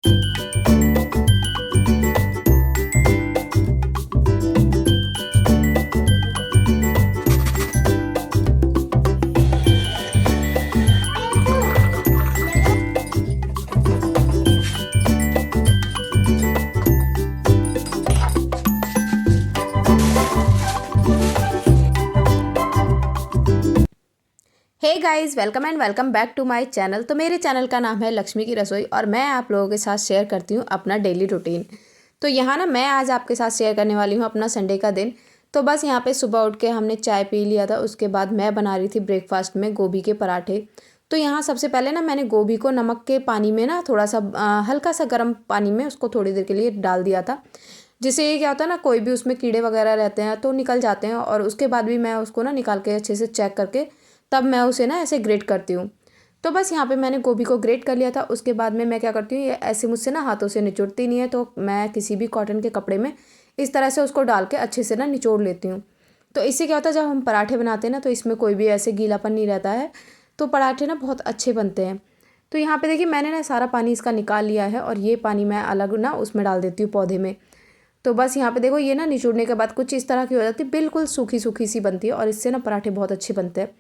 Hey guys, welcome and welcome back to my channel. तो मेरे channel का नाम है लक्ष्मी की रसोई और मैं आप लोगों के साथ शेयर करती हूँ अपना डेली रूटीन। तो यहाँ ना मैं आज आपके साथ शेयर करने वाली हूँ अपना संडे का दिन। तो बस यहाँ पे सुबह उठ के हमने चाय पी लिया था। उसके बाद मैं बना रही थी ब्रेकफास्ट में गोभी के पराठे। तो यहाँ सबसे पहले ना मैंने गोभी को नमक के पानी में ना थोड़ा सा हल्का सा गर्म पानी में उसको थोड़ी देर के लिए डाल दिया था, जिससे ये क्या होता है ना, कोई भी उसमें कीड़े वगैरह रहते हैं तो निकल जाते हैं। और उसके बाद भी मैं उसको ना निकाल के अच्छे से चेक करके तब मैं उसे ना ऐसे ग्रेट करती हूँ। तो बस यहाँ पे मैंने गोभी को ग्रेट कर लिया था। उसके बाद में मैं क्या करती हूँ, ये ऐसे मुझसे ना हाथों से निचोड़ती नहीं है, तो मैं किसी भी कॉटन के कपड़े में इस तरह से उसको डाल के अच्छे से ना निचोड़ लेती हूँ। तो इससे क्या होता है, जब हम पराठे बनाते हैं ना तो इसमें कोई भी ऐसे गीलापन नहीं रहता है, तो पराठे ना बहुत अच्छे बनते हैं। तो यहाँ पे देखिए मैंने ना सारा पानी इसका निकाल लिया है और ये पानी मैं अलग ना उसमें डाल देती हूँ पौधे में। तो बस यहाँ पे देखो ये ना निचोड़ने के बाद कुछ इस तरह की हो जाती है, बिल्कुल सूखी सूखी सी बनती है और इससे ना पराठे बहुत अच्छे बनते हैं।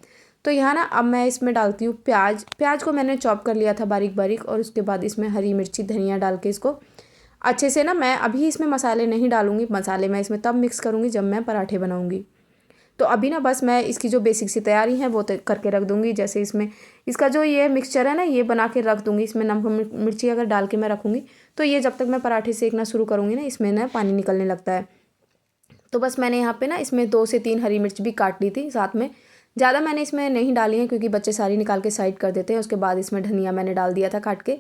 तो यहाँ ना अब मैं इसमें डालती हूँ प्याज। प्याज को मैंने चॉप कर लिया था बारीक बारीक, और उसके बाद इसमें हरी मिर्ची धनिया डाल के इसको अच्छे से ना, मैं अभी इसमें मसाले नहीं डालूंगी, मसाले मैं इसमें तब मिक्स करूँगी जब मैं पराठे बनाऊँगी। तो अभी ना बस मैं इसकी जो बेसिक सी तैयारी है वो करके रख दूँगी। जैसे इसमें इसका जो ये मिक्सचर है ना, ये बना के रख दूँगी। इसमें नमक मिर्ची अगर डाल के मैं रखूँगी तो ये जब तक मैं पराठे सेकना शुरू करूँगी ना, इसमें ना पानी निकलने लगता है। तो बस मैंने यहाँ पे ना इसमें 2 से 3 हरी मिर्च भी काट ली थी साथ में। ज़्यादा मैंने इसमें नहीं डाली है क्योंकि बच्चे सारी निकाल के साइड कर देते हैं। उसके बाद इसमें धनिया मैंने डाल दिया था काट के।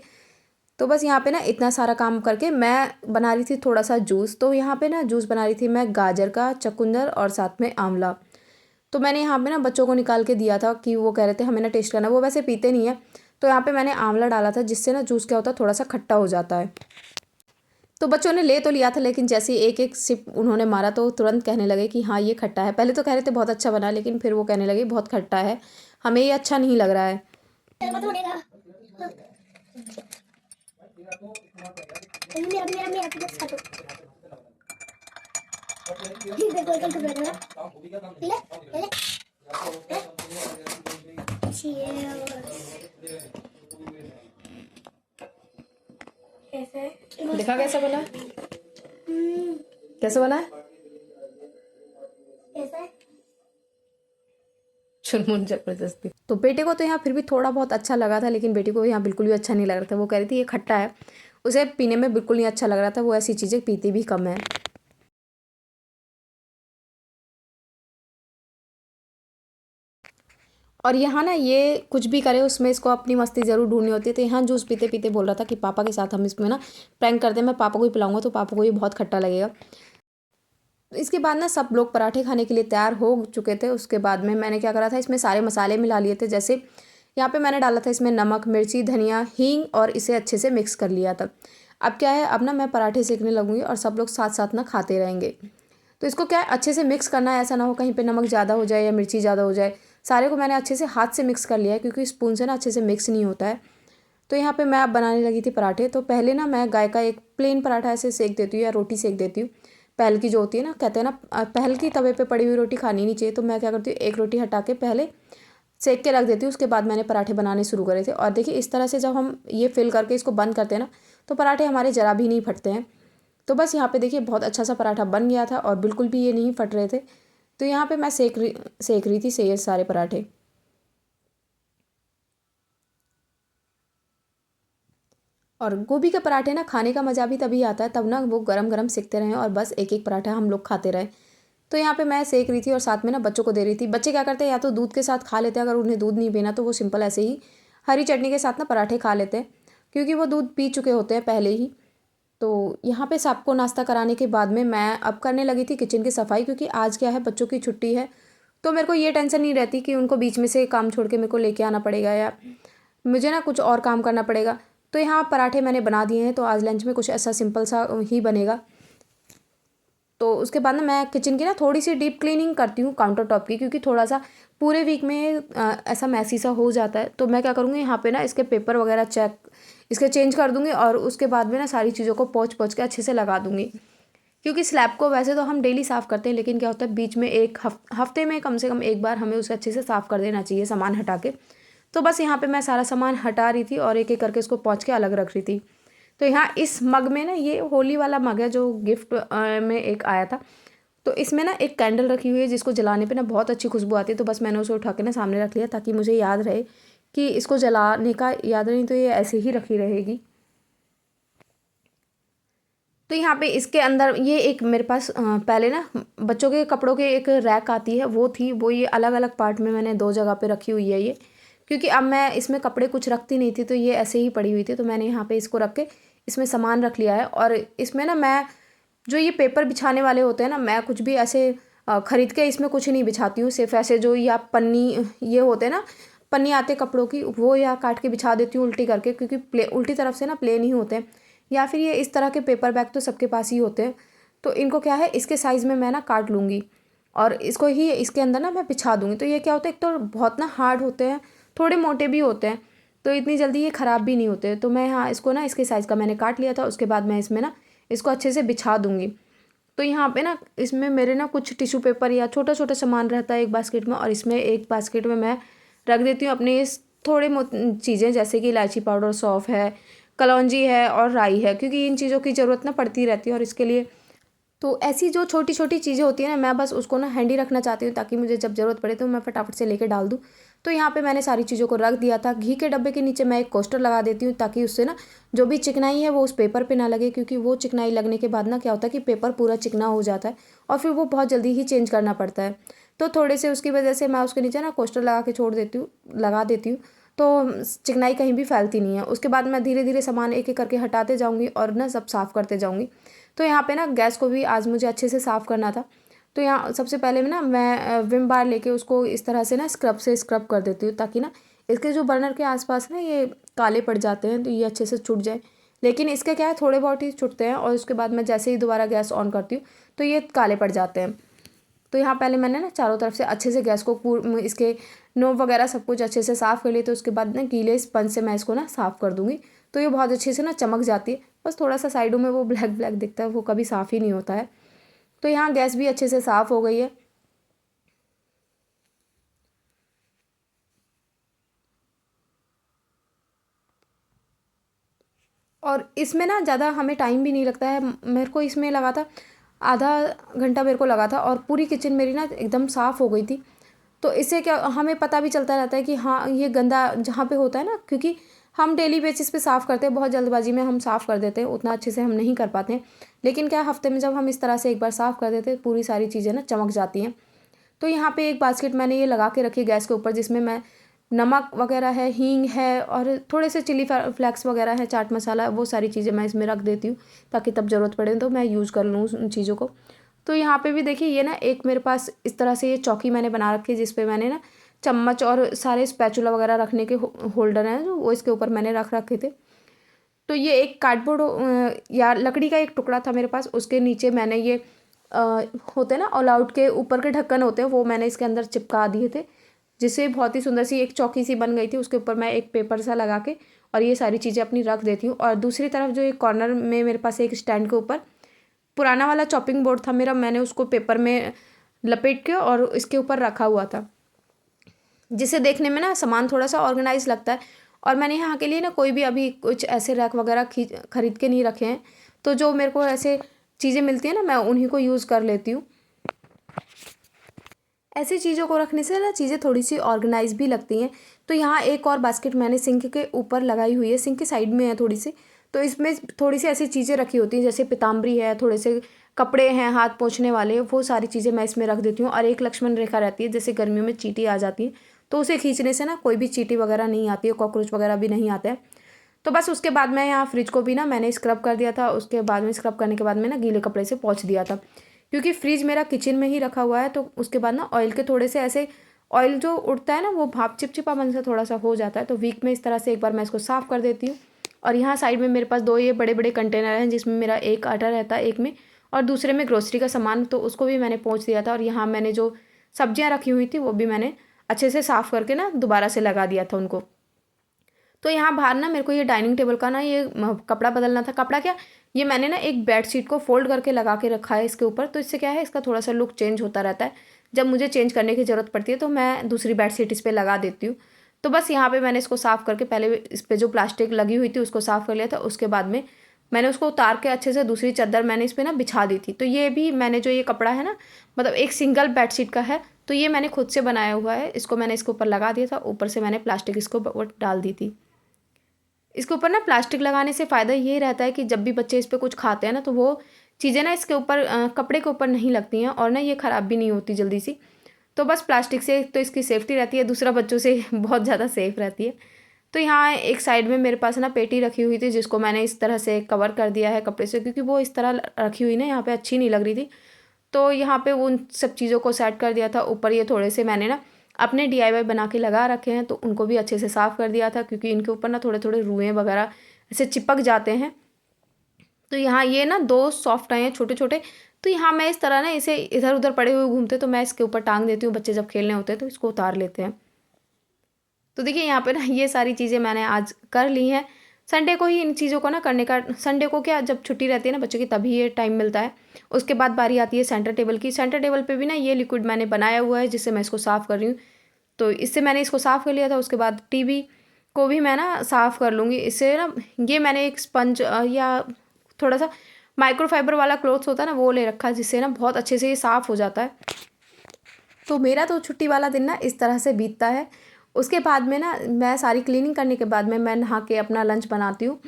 तो बस यहाँ पे ना इतना सारा काम करके मैं बना रही थी थोड़ा सा जूस। तो यहाँ पे ना जूस बना रही थी मैं गाजर का, चुकंदर और साथ में आंवला। तो मैंने यहाँ पे ना बच्चों को निकाल के दिया था कि वो कह रहे थे हमें ना टेस्ट करना। वो वैसे पीते नहीं है, तो यहाँ पे मैंने आंवला डाला था, जिससे ना जूस क्या होता है, थोड़ा सा खट्टा हो जाता है। तो बच्चों ने ले तो लिया था, लेकिन जैसे ही एक एक सिप उन्होंने मारा तो तुरंत कहने लगे कि हाँ ये खट्टा है। पहले तो कह रहे थे बहुत अच्छा बना, लेकिन फिर वो कहने लगे बहुत खट्टा है, हमें ये अच्छा नहीं लग रहा है। देखा कैसा बना, कैसा बना है, चुनमुन जबरदस्ती। तो बेटे को तो यहाँ फिर भी थोड़ा बहुत अच्छा लगा था, लेकिन बेटी को यहाँ बिल्कुल भी अच्छा नहीं लग रहा था। वो कह रही थी ये खट्टा है, उसे पीने में बिल्कुल नहीं अच्छा लग रहा था। वो ऐसी चीज़ें पीती भी कम है। और यहाँ ना ये कुछ भी करे उसमें इसको अपनी मस्ती ज़रूर ढूंढनी होती है। तो यहाँ जूस पीते पीते बोल रहा था कि पापा के साथ हम इसमें ना प्रैंक करते हैं, मैं पापा को ही पिलाऊंगा तो पापा को ये बहुत खट्टा लगेगा। तो इसके बाद ना सब लोग पराठे खाने के लिए तैयार हो चुके थे। उसके बाद में मैंने क्या करा था, इसमें सारे मसाले मिला लिए थे। जैसे यहाँ पे मैंने डाला था इसमें नमक, मिर्ची, धनिया, हींग, और इसे अच्छे से मिक्स कर लिया था। अब क्या है, अब ना मैं पराठे सेकने लगूंगी और सब लोग साथ साथ ना खाते रहेंगे। तो इसको क्या है, अच्छे से मिक्स करना है, ऐसा ना हो कहीं पे नमक ज़्यादा हो जाए या मिर्ची ज़्यादा हो जाए। सारे को मैंने अच्छे से हाथ से मिक्स कर लिया है, क्योंकि स्पून से ना अच्छे से मिक्स नहीं होता है। तो यहाँ पे मैं अब बनाने लगी थी पराठे। तो पहले ना मैं गाय का एक प्लेन पराठा ऐसे सेक देती हूँ या रोटी सेक देती हूँ। पहल की जो होती है ना, कहते हैं ना पहल की तवे पे पड़ी हुई रोटी खानी नहीं चाहिए। तो मैं क्या करती हूँ, एक रोटी हटा के पहले सेक के रख देती हूँ। उसके बाद मैंने पराठे बनाने शुरू करे थे। और देखिए इस तरह से जब हम ये फिल करके इसको बंद करते हैं ना, तो पराठे हमारे ज़रा भी नहीं फटते हैं। तो बस यहाँ पे देखिए बहुत अच्छा सा पराठा बन गया था और बिल्कुल भी ये नहीं फट रहे थे। तो यहाँ पे मैं सेक रही थी से सारे पराठे। और गोभी के पराठे ना खाने का मज़ा भी तभी आता है तब ना वो गरम गरम सेकते रहें और बस एक एक पराठा हम लोग खाते रहें। तो यहाँ पे मैं सेक रही थी और साथ में ना बच्चों को दे रही थी। बच्चे क्या करते हैं, या तो दूध के साथ खा लेते हैं, अगर उन्हें दूध नहीं पीना तो वो सिंपल ऐसे ही हरी चटनी के साथ ना पराठे खा लेते हैं, क्योंकि वो दूध पी चुके होते हैं पहले ही। तो यहाँ पे सबको नाश्ता कराने के बाद में मैं अब करने लगी थी किचन की सफाई, क्योंकि आज क्या है, बच्चों की छुट्टी है। तो मेरे को ये टेंशन नहीं रहती कि उनको बीच में से काम छोड़ के मेरे को लेके आना पड़ेगा या मुझे ना कुछ और काम करना पड़ेगा। तो यहाँ पराठे मैंने बना दिए हैं, तो आज लंच में कुछ ऐसा सिंपल सा ही बनेगा। तो उसके बाद ना मैं किचन की ना थोड़ी सी डीप क्लीनिंग करती हूँ काउंटर टॉप की, क्योंकि थोड़ा सा पूरे वीक में ऐसा मैसी सा हो जाता है। तो मैं क्या करूँगी, यहाँ पे ना इसके पेपर वगैरह चेक इसके चेंज कर दूँगी और उसके बाद में ना सारी चीज़ों को पोंछ पोंछ के अच्छे से लगा दूँगी। क्योंकि स्लैब को वैसे तो हम डेली साफ़ करते हैं, लेकिन क्या होता है बीच में एक हफ्ते में कम से कम एक बार हमें उसे अच्छे से साफ़ कर देना चाहिए सामान हटा के। तो बस यहाँ पे मैं सारा सामान हटा रही थी और एक एक करके इसको पोंछ के अलग रख रही थी। तो यहाँ इस मग में ना, ये होली वाला मग है जो गिफ्ट में एक आया था, तो इसमें ना एक कैंडल रखी हुई है जिसको जलाने पे ना बहुत अच्छी खुशबू आती है। तो बस मैंने उसे उठा के ना सामने रख लिया ताकि मुझे याद रहे कि इसको जलाने का, याद नहीं तो ये ऐसे ही रखी रहेगी। तो यहाँ पे इसके अंदर ये एक मेरे पास पहले ना बच्चों के कपड़ों के एक रैक आती है, वो थी, वो ये अलग अलग पार्ट में मैंने 2 जगह पे रखी हुई है ये। क्योंकि अब मैं इसमें कपड़े कुछ रखती नहीं थी, तो ये ऐसे ही पड़ी हुई थी, तो मैंने यहाँ पे इसको रख के इसमें सामान रख लिया है। और इसमें ना मैं जो ये पेपर बिछाने वाले होते हैं ना, मैं कुछ भी ऐसे ख़रीद के इसमें कुछ नहीं बिछाती हूँ। सिर्फ ऐसे जो या पन्नी ये होते हैं ना, पन्नी आते कपड़ों की, वो या काट के बिछा देती हूँ उल्टी करके, क्योंकि उल्टी तरफ से ना प्लेन ही होते हैं। या फिर ये इस तरह के पेपर बैग तो सबके पास ही होते हैं, तो इनको क्या है इसके साइज़ में मैं ना काट लूँगी और इसको ही इसके अंदर ना मैं बिछा दूँगी। तो ये क्या होता है, एक तो बहुत ना हार्ड होते हैं, थोड़े मोटे भी होते हैं, तो इतनी जल्दी ये ख़राब भी नहीं होते। तो मैं यहाँ इसको ना इसके साइज़ का मैंने काट लिया था। उसके बाद मैं इसमें ना इसको अच्छे से बिछा दूँगी। तो यहाँ पे ना इसमें मेरे ना कुछ टिश्यू पेपर या छोटा छोटा सामान रहता है एक बास्केट में, और इसमें एक बास्केट में मैं रख देती हूँ अपने इस थोड़े चीज़ें, जैसे कि इलायची पाउडर, सौंफ है, कलौंजी है और राई है, क्योंकि इन चीज़ों की ज़रूरत ना पड़ती रहती है। और इसके लिए तो ऐसी जो छोटी छोटी चीज़ें होती हैं ना, मैं बस उसको ना हैंडी रखना चाहती हूँ ताकि मुझे जब ज़रूरत पड़े तो मैं फटाफट से लेके डाल दूँ। तो यहाँ पे मैंने सारी चीज़ों को रख दिया था। घी के डब्बे के नीचे मैं एक कोस्टर लगा देती हूँ ताकि उससे ना जो भी चिकनाई है वो उस पेपर पे ना लगे, क्योंकि वो चिकनाई लगने के बाद ना क्या होता है कि पेपर पूरा चिकना हो जाता है और फिर वो बहुत जल्दी ही चेंज करना पड़ता है। तो थोड़े से उसकी वजह से मैं उसके नीचे ना कोस्टर लगा के छोड़ देती हूँ, लगा देती हूँ, तो चिकनाई कहीं भी फैलती नहीं है। उसके बाद मैं धीरे धीरे सामान एक एक करके हटाते जाऊँगी और ना सब साफ़ करते जाऊँगी। तो यहाँ पे ना गैस को भी आज मुझे अच्छे से साफ़ करना था। तो यहाँ सबसे पहले में ना मैं विम बार लेके उसको इस तरह से ना स्क्रब से स्क्रब कर देती हूँ, ताकि ना इसके जो बर्नर के आसपास ना ये काले पड़ जाते हैं तो ये अच्छे से छूट जाए। लेकिन इसके क्या है, थोड़े बहुत ही छुटते हैं और उसके बाद मैं जैसे ही दोबारा गैस ऑन करती हूँ तो ये काले पड़ जाते हैं। तो यहाँ पहले मैंने ना चारों तरफ से अच्छे से गैस को इसके नोब वगैरह सब कुछ अच्छे से साफ़ कर लिए। तो उसके बाद ना गीले स्पंज से मैं इसको ना साफ़ कर दूँगी, तो ये बहुत अच्छे से ना चमक जाती है। बस थोड़ा सा साइडों में वो ब्लैक ब्लैक दिखता है, वो कभी साफ़ ही नहीं होता है। तो यहाँ गैस भी अच्छे से साफ़ हो गई है। और इसमें ना ज़्यादा हमें टाइम भी नहीं लगता है। मेरे को इसमें लगा था आधा घंटा, मेरे को लगा था, और पूरी किचन मेरी ना एकदम साफ़ हो गई थी। तो इससे क्या हमें पता भी चलता रहता है कि हाँ ये गंदा जहाँ पे होता है ना, क्योंकि हम डेली बेसिस पे साफ़ करते हैं, बहुत जल्दबाजी में हम साफ़ कर देते हैं, उतना अच्छे से हम नहीं कर पाते हैं। लेकिन क्या हफ्ते में जब हम इस तरह से एक बार साफ़ कर देते हैं, पूरी सारी चीज़ें ना चमक जाती हैं। तो यहाँ पे एक बास्केट मैंने ये लगा के रखी गैस के ऊपर, जिसमें मैं नमक वगैरह है, हींग है और थोड़े से चिली फ्लेक्स वगैरह है, चाट मसाला, वो सारी चीज़ें मैं इसमें रख देती हूँ ताकि तब ज़रूरत पड़े तो मैं यूज़ कर लूँ उन चीज़ों को। तो यहाँ पे भी देखिए ये ना एक मेरे पास इस तरह से ये चौकी मैंने बना रखी है, जिस पे मैंने ना चम्मच और सारे स्पैचुला वगैरह रखने के होल्डर हैं जो वो इसके ऊपर मैंने रख रखे थे। तो ये एक कार्डबोर्ड या लकड़ी का एक टुकड़ा था मेरे पास, उसके नीचे मैंने ये होते हैं ना ऑल आउट के ऊपर के ढक्कन होते हैं, वो मैंने इसके अंदर चिपका दिए थे, जिससे बहुत ही सुंदर सी एक चौकी सी बन गई थी। उसके ऊपर मैं एक पेपर सा लगा के और ये सारी चीज़ें अपनी रख देती हूँ। और दूसरी तरफ जो एक कॉर्नर में मेरे पास एक स्टैंड के ऊपर पुराना वाला चॉपिंग बोर्ड था मेरा, मैंने उसको पेपर में लपेट के और इसके ऊपर रखा हुआ था, जिससे देखने में ना सामान थोड़ा सा ऑर्गेनाइज लगता है। और मैंने यहाँ के लिए ना कोई भी अभी कुछ ऐसे रैक वगैरह खरीद के नहीं रखे हैं, तो जो मेरे को ऐसे चीज़ें मिलती हैं ना मैं उन्हीं को यूज़ कर लेती हूँ। ऐसी चीज़ों को रखने से ना चीज़ें थोड़ी सी ऑर्गेनाइज भी लगती हैं। तो यहाँ एक और बास्केट मैंने सिंक के ऊपर लगाई हुई है, सिंक के साइड में है थोड़ी सी, तो इसमें थोड़ी सी ऐसी चीज़ें रखी होती हैं, जैसे पीताम्बरी है, थोड़े से कपड़े हैं हाथ पोंछने वाले, वो सारी चीज़ें मैं इसमें रख देती हूँ। और एक लक्ष्मण रेखा रहती है, जैसे गर्मियों में चींटी आ जाती है तो उसे खींचने से ना कोई भी चींटी वगैरह नहीं आती है, कॉकरोच वगैरह भी नहीं आते हैं। तो बस उसके बाद मैं यहाँ फ्रिज को भी ना मैंने स्क्रब कर दिया था। उसके बाद में स्क्रब करने के बाद में ना गीले कपड़े से पोंछ दिया था, क्योंकि फ्रिज मेरा किचन में ही रखा हुआ है। तो उसके बाद ना ऑयल के थोड़े से ऐसे ऑयल जो उड़ता है ना, वो भाप चिपचिपापन से थोड़ा सा हो जाता है। तो वीक में इस तरह से एक बार मैं इसको साफ़ कर देती हूँ। और यहाँ साइड में मेरे पास 2 ये बड़े बड़े कंटेनर हैं, जिसमें मेरा एक आटा रहता है एक में, और दूसरे में ग्रोसरी का सामान, तो उसको भी मैंने पोंछ दिया था। और यहाँ मैंने जो सब्जियाँ रखी हुई थी वो भी मैंने अच्छे से साफ़ करके ना दोबारा से लगा दिया था उनको। तो यहाँ बाहर ना मेरे को ये डाइनिंग टेबल का ना ये कपड़ा बदलना था। कपड़ा क्या, ये मैंने ना एक बेडशीट को फोल्ड करके लगा के रखा है इसके ऊपर, तो इससे क्या है, इसका थोड़ा सा लुक चेंज होता रहता है। जब मुझे चेंज करने की ज़रूरत पड़ती है तो मैं दूसरी बेडशीट इस पर लगा देती हूँ। तो बस यहाँ पे मैंने इसको साफ़ करके, पहले इस पर जो प्लास्टिक लगी हुई थी उसको साफ़ कर लिया था। उसके बाद में मैंने उसको उतार के अच्छे से दूसरी चादर मैंने इस पर ना बिछा दी थी। तो ये भी मैंने जो ये कपड़ा है ना, मतलब एक सिंगल बेडशीट का है, तो ये मैंने खुद से बनाया हुआ है। इसको मैंने इसके ऊपर लगा दिया था, ऊपर से मैंने प्लास्टिक इसको डाल दी थी। इसके ऊपर ना प्लास्टिक लगाने से फ़ायदा ये रहता है कि जब भी बच्चे इस पर कुछ खाते हैं ना, तो वो चीज़ें ना इसके ऊपर कपड़े के ऊपर नहीं लगती हैं, और ना ये ख़राब भी नहीं होती जल्दी सी। तो बस प्लास्टिक से तो इसकी सेफ्टी रहती है, दूसरा बच्चों से बहुत ज़्यादा सेफ रहती है। तो यहाँ एक साइड में मेरे पास ना पेटी रखी हुई थी, जिसको मैंने इस तरह से कवर कर दिया है कपड़े से, क्योंकि वो इस तरह रखी हुई ना यहाँ पे अच्छी नहीं लग रही थी। तो यहाँ पे उन सब चीज़ों को सेट कर दिया था। ऊपर ये थोड़े से मैंने ना अपने DIY बना के लगा रखे हैं, तो उनको भी अच्छे से साफ़ कर दिया था, क्योंकि इनके ऊपर ना थोड़े थोड़े रुएँ वगैरह ऐसे चिपक जाते हैं। तो यहाँ ये ना 2 सॉफ्ट आए हैं छोटे छोटे, तो यहाँ मैं इस तरह ना इसे इधर उधर पड़े हुए घूमते तो मैं इसके ऊपर टांग देती हूँ, बच्चे जब खेलने होते हैं तो इसको उतार लेते हैं। तो देखिए यहाँ पे ना ये सारी चीज़ें मैंने आज कर ली हैं। संडे को ही इन चीज़ों को ना करने का, संडे को क्या, जब छुट्टी रहती है ना बच्चों की, तभी ये टाइम मिलता है। उसके बाद बारी आती है सेंटर टेबल की। सेंटर टेबल पे भी ना ये लिक्विड मैंने बनाया हुआ है, जिससे मैं इसको साफ़ कर रही हूँ। तो इससे मैंने इसको साफ़ कर लिया था। उसके बाद टीवी को भी मैं ना साफ़ कर लूँगी इससे ना। ये मैंने एक स्पंज या थोड़ा सा माइक्रोफाइबर वाला क्लॉथ्स होता है ना, वो ले रखा है, जिससे ना बहुत अच्छे से ये साफ़ हो जाता है। तो मेरा तो छुट्टी वाला दिन ना इस तरह से बीतता है। उसके बाद में ना मैं सारी क्लीनिंग करने के बाद में मैं नहा के अपना लंच बनाती हूँ।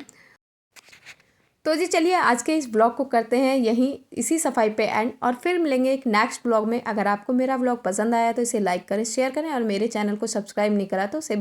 तो जी चलिए आज के इस ब्लॉग को करते हैं यहीं इसी सफाई पे एंड, और फिर मिलेंगे एक नेक्स्ट ब्लॉग में। अगर आपको मेरा ब्लॉग पसंद आया तो इसे लाइक करें, शेयर करें, और मेरे चैनल को सब्सक्राइब नहीं करा तो उसे